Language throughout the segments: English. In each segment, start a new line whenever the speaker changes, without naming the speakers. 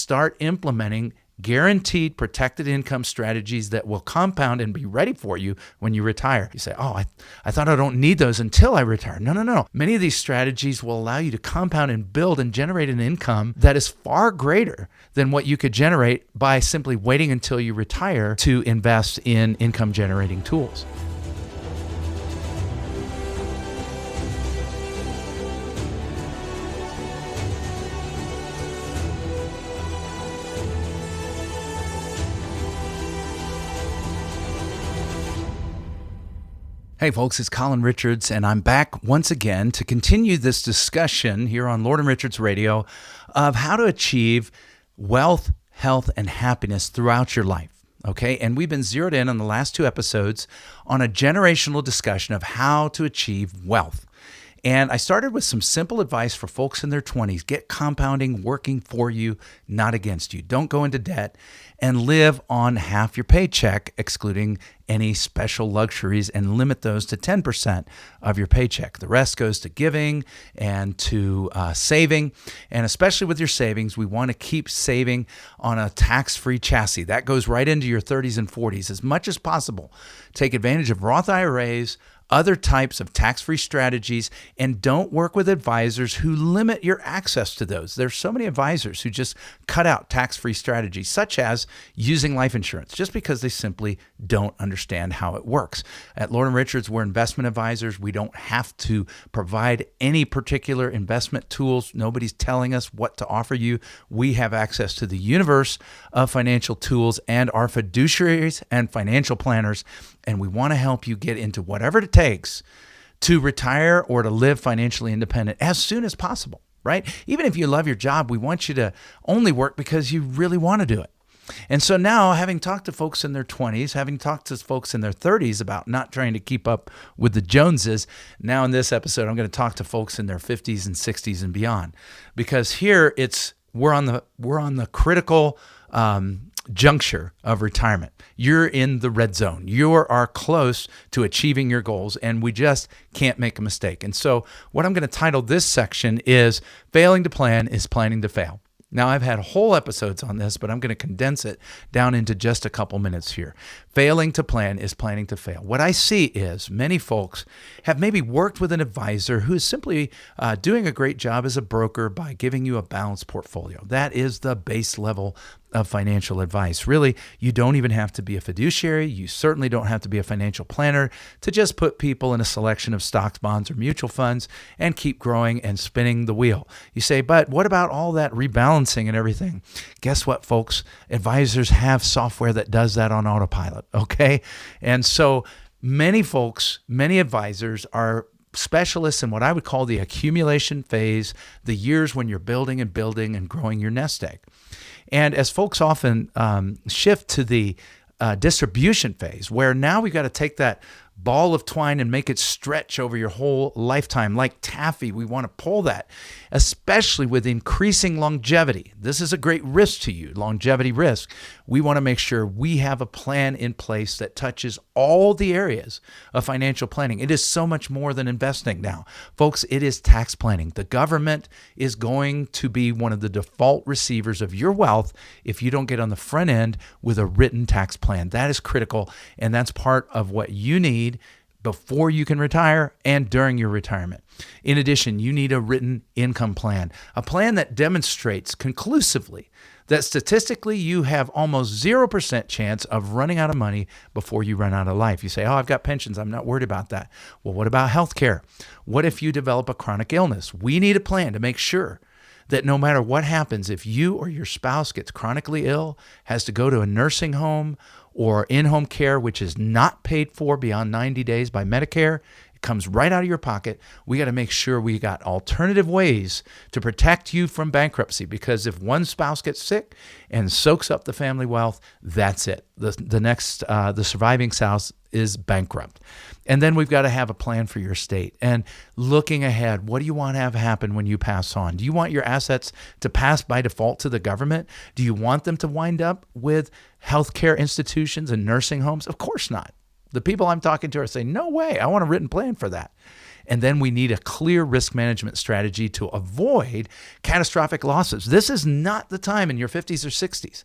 start implementing guaranteed protected income strategies that will compound and be ready for you when you retire. You say, oh, I thought I don't need those until I retire. No. Many of these strategies will allow you to compound and build and generate an income that is far greater than what you could generate by simply waiting until you retire to invest in income generating tools. Hey folks, it's Colin Richards, and I'm back once again to continue this discussion here on Lord and Richards Radio of how to achieve wealth, health, and happiness throughout your life. Okay, and we've been zeroed in on the last 2 episodes on a generational discussion of how to achieve wealth. And I started with some simple advice for folks in their 20s. Get compounding working for you, not against you. Don't go into debt and live on half your paycheck, excluding any special luxuries, and limit those to 10% of your paycheck. The rest goes to giving and to saving. And especially with your savings, we want to keep saving on a tax-free chassis. That goes right into your 30s and 40s as much as possible. Take advantage of Roth IRAs, other types of tax-free strategies, and don't work with advisors who limit your access to those. There's so many advisors who just cut out tax-free strategies, such as using life insurance, just because they simply don't understand how it works. At Lord & Richards, we're investment advisors. We don't have to provide any particular investment tools. Nobody's telling us what to offer you. We have access to the universe of financial tools and our fiduciaries and financial planners, and we want to help you get into whatever it takes to retire or to live financially independent as soon as possible, right? Even if you love your job, we want you to only work because you really want to do it. And so now, having talked to folks in their 20s, having talked to folks in their 30s about not trying to keep up with the Joneses, now in this episode, I'm going to talk to folks in their 50s and 60s and beyond, because here we're on the critical juncture of retirement. You're in the red zone. You are close to achieving your goals, and we just can't make a mistake. And so what I'm going to title this section is Failing to Plan is Planning to Fail. Now, I've had whole episodes on this, but I'm going to condense it down into just a couple minutes here. Failing to plan is planning to fail. What I see is many folks have maybe worked with an advisor who is simply doing a great job as a broker by giving you a balanced portfolio. That is the base level of financial advice. Really, you don't even have to be a fiduciary. You certainly don't have to be a financial planner to just put people in a selection of stocks, bonds, or mutual funds and keep growing and spinning the wheel. You say, but what about all that rebalancing and everything? Guess what, folks? Advisors have software that does that on autopilot, okay? And so many folks, many advisors are specialists in what I would call the accumulation phase, the years when you're building and growing your nest egg. And as folks often shift to the distribution phase, where now we've got to take that ball of twine and make it stretch over your whole lifetime. Like taffy, we want to pull that, especially with increasing longevity. This is a great risk to you, longevity risk. We want to make sure we have a plan in place that touches all the areas of financial planning. It is so much more than investing now. Folks, it is tax planning. The government is going to be one of the default receivers of your wealth if you don't get on the front end with a written tax plan. That is critical, and that's part of what you need before you can retire and during your retirement. In addition, you need a written income plan, a plan that demonstrates conclusively that statistically you have almost 0% chance of running out of money before you run out of life. You say, oh, I've got pensions. I'm not worried about that. Well, what about health care? What if you develop a chronic illness? We need a plan to make sure that no matter what happens, if you or your spouse gets chronically ill, has to go to a nursing home or in-home care, which is not paid for beyond 90 days by Medicare, it comes right out of your pocket. We got to make sure we got alternative ways to protect you from bankruptcy, because if one spouse gets sick and soaks up the family wealth, that's it. The surviving spouse is bankrupt. And then we've got to have a plan for your estate. And looking ahead, what do you want to have happen when you pass on? Do you want your assets to pass by default to the government? Do you want them to wind up with healthcare institutions and nursing homes? Of course not. The people I'm talking to are saying, no way, I want a written plan for that. And then we need a clear risk management strategy to avoid catastrophic losses. This is not the time in your 50s or 60s.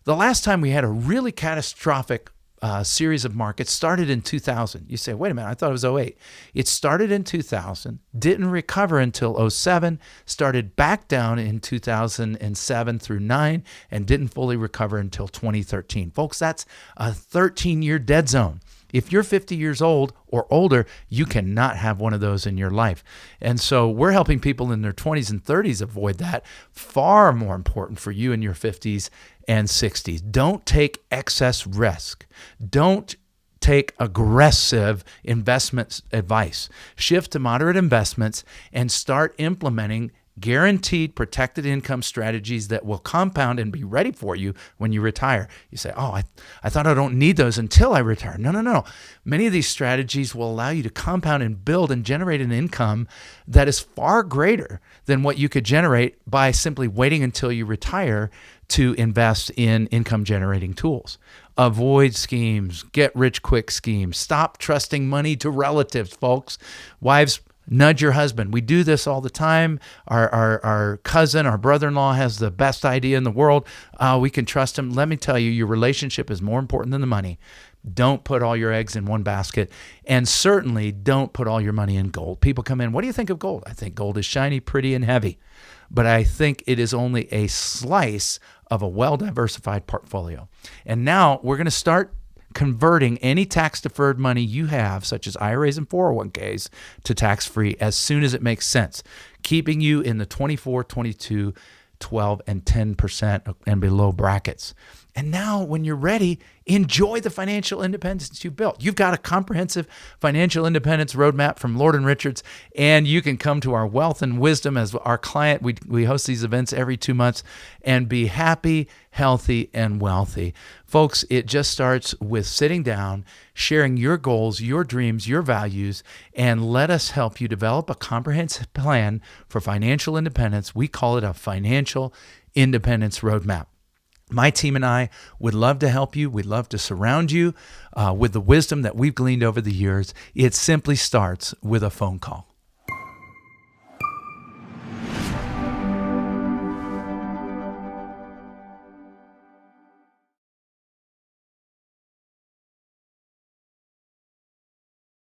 The last time we had a really catastrophic series of markets started in 2000. You say, wait a minute, I thought it was '08. It started in 2000, didn't recover until '07, started back down in 2007 through 9, and didn't fully recover until 2013. Folks, that's a 13-year dead zone. If you're 50 years old or older, you cannot have one of those in your life. And so we're helping people in their 20s and 30s avoid that. Far more important for you in your 50s and 60s. Don't take excess risk. Don't take aggressive investment advice. Shift to moderate investments and start implementing guaranteed protected income strategies that will compound and be ready for you when you retire. You say, I thought I don't need those until I retire. No. Many of these strategies will allow you to compound and build and generate an income that is far greater than what you could generate by simply waiting until you retire to invest in income generating tools. Avoid schemes, get rich quick schemes. Stop trusting money to relatives, folks. Wives, nudge your husband. We do this all the time. Our cousin, our brother-in-law has the best idea in the world. We can trust him. Let me tell you, your relationship is more important than the money. Don't put all your eggs in one basket. And certainly don't put all your money in gold. People come in, what do you think of gold? I think gold is shiny, pretty, and heavy. But I think it is only a slice of a well-diversified portfolio. And now we're going to start converting any tax-deferred money you have, such as IRAs and 401ks, to tax-free as soon as it makes sense, keeping you in the 24, 22, 12, and 10% and below brackets. And now when you're ready, enjoy the financial independence you built. You've got a comprehensive financial independence roadmap from Lord & Richards, and you can come to our Wealth and Wisdom as our client. We host these events every 2 months and be happy, healthy, and wealthy. Folks, it just starts with sitting down, sharing your goals, your dreams, your values, and let us help you develop a comprehensive plan for financial independence. We call it a financial independence roadmap. My team and I would love to help you. We'd love to surround you with the wisdom that we've gleaned over the years. It simply starts with a phone call.